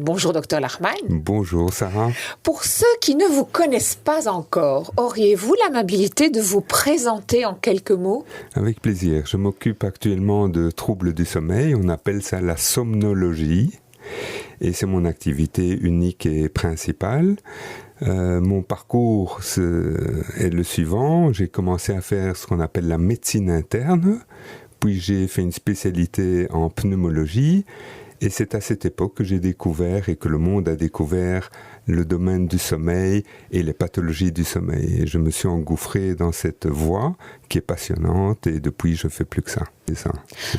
Bonjour Dr Lachman. Bonjour Sarah. Pour ceux qui ne vous connaissent pas encore, auriez-vous l'amabilité de vous présenter en quelques mots? Avec plaisir. Je m'occupe actuellement de troubles du sommeil. On appelle ça la somnologie. Et c'est mon activité unique et principale. Mon parcours est le suivant. J'ai commencé à faire ce qu'on appelle la médecine interne. Puis j'ai fait une spécialité en pneumologie. Et c'est à cette époque que j'ai découvert et que le monde a découvert le domaine du sommeil et les pathologies du sommeil. Et je me suis engouffré dans cette voie qui est passionnante et depuis je fais plus que ça. C'est ça.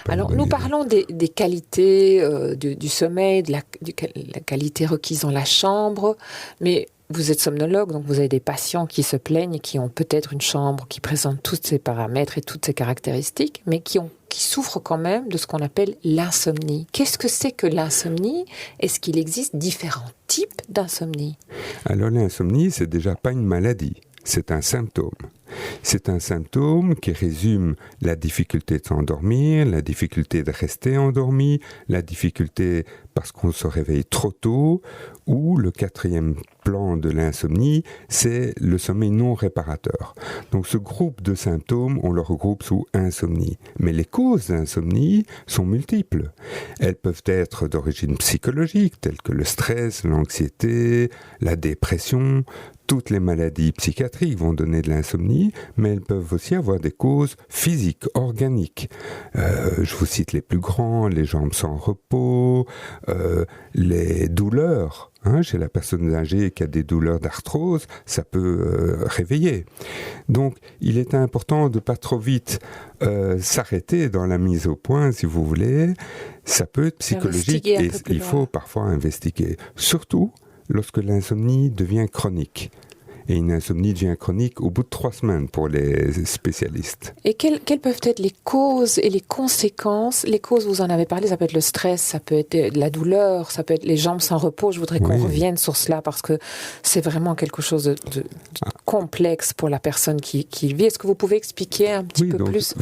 Alors nous parlons des qualités du sommeil, de la qualité requise dans la chambre, mais vous êtes somnologue, donc vous avez des patients qui se plaignent et qui ont peut-être une chambre qui présente tous ces paramètres et toutes ces caractéristiques, mais qui souffrent quand même de ce qu'on appelle l'insomnie. Qu'est-ce que c'est que l'insomnie? Est-ce qu'il existe différents types d'insomnie? Alors l'insomnie, c'est déjà pas une maladie, c'est un symptôme. C'est un symptôme qui résume la difficulté de s'endormir, la difficulté de rester endormi, la difficulté parce qu'on se réveille trop tôt, ou le quatrième plan de l'insomnie, c'est le sommeil non réparateur. Donc ce groupe de symptômes, on le regroupe sous insomnie. Mais les causes d'insomnie sont multiples. Elles peuvent être d'origine psychologique, telles que le stress, l'anxiété, la dépression. Toutes les maladies psychiatriques vont donner de l'insomnie, mais elles peuvent aussi avoir des causes physiques, organiques. Je vous cite les plus grands, les jambes sans repos, les douleurs. Chez la personne âgée qui a des douleurs d'arthrose, ça peut réveiller. Donc, il est important de ne pas trop vite s'arrêter dans la mise au point, si vous voulez. Ça peut être psychologique et il faut parfois investiguer. Surtout lorsque l'insomnie devient chronique. Et une insomnie devient chronique au bout de 3 semaines pour les spécialistes. Et quelles peuvent être les causes et les conséquences? Les causes, vous en avez parlé, ça peut être le stress, ça peut être la douleur, ça peut être les jambes sans repos. Je voudrais qu'on revienne sur cela parce que c'est vraiment quelque chose de complexe pour la personne qui vit. Est-ce que vous pouvez expliquer un petit peu donc plus?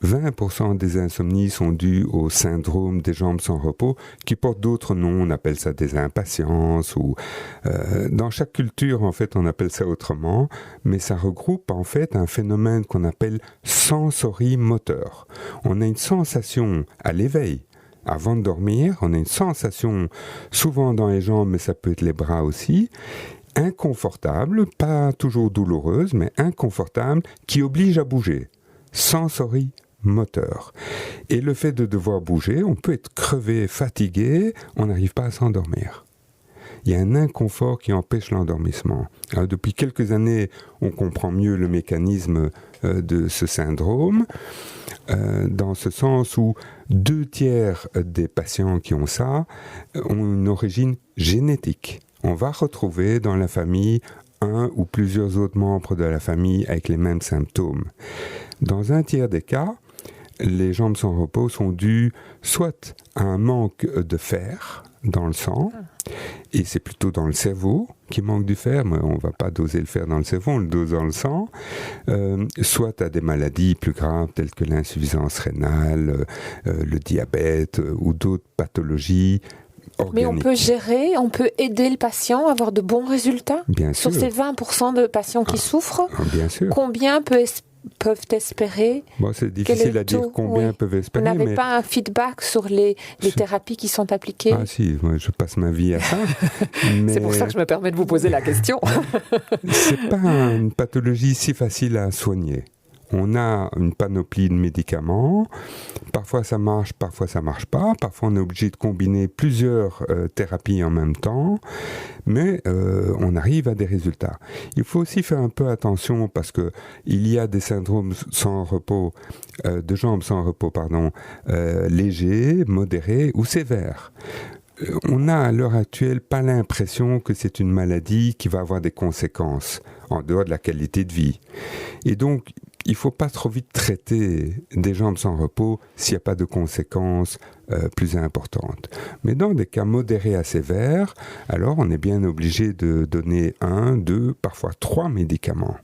20% des insomnies sont dues au syndrome des jambes sans repos, qui porte d'autres noms. On appelle ça des impatiences ou dans chaque culture, en fait, on appelle ça autrement, mais ça regroupe en fait un phénomène qu'on appelle sensorimoteur. On a une sensation à l'éveil. Avant de dormir, on a une sensation souvent dans les jambes, mais ça peut être les bras aussi, inconfortable, pas toujours douloureuse, mais inconfortable, qui oblige à bouger. Sensorimoteur. Et le fait de devoir bouger, on peut être crevé, fatigué, on n'arrive pas à s'endormir. Il y a un inconfort qui empêche l'endormissement. Alors, depuis quelques années, on comprend mieux le mécanisme de ce syndrome, dans ce sens où 2/3 des patients qui ont ça ont une origine génétique. On va retrouver dans la famille un ou plusieurs autres membres de la famille avec les mêmes symptômes. Dans 1/3 des cas, les jambes sans repos sont dues soit à un manque de fer dans le sang, et c'est plutôt dans le cerveau qui manque du fer, mais on ne va pas doser le fer dans le cerveau, on le dose dans le sang, soit à des maladies plus graves telles que l'insuffisance rénale, le diabète ou d'autres pathologies organique. Mais on peut gérer, on peut aider le patient à avoir de bons résultats? Bien sûr. Sur ces 20% de patients qui souffrent, bien sûr. Combien peuvent espérer? C'est difficile à dire combien peuvent espérer. Vous n'avez pas un feedback sur les thérapies qui sont appliquées? Ah si, moi, je passe ma vie à ça. Mais c'est pour ça que je me permets de vous poser la question. C'est pas une pathologie si facile à soigner. On a une panoplie de médicaments. Parfois ça marche, parfois ça marche pas. Parfois on est obligé de combiner plusieurs thérapies en même temps. Mais on arrive à des résultats. Il faut aussi faire un peu attention parce que il y a des syndromes sans repos, de jambes sans repos, légers, modérés ou sévères. On n'a à l'heure actuelle pas l'impression que c'est une maladie qui va avoir des conséquences en dehors de la qualité de vie. Et donc, il ne faut pas trop vite traiter des jambes sans repos s'il n'y a pas de conséquences plus importantes. Mais dans des cas modérés à sévères, alors on est bien obligé de donner 1, 2, parfois 3 médicaments.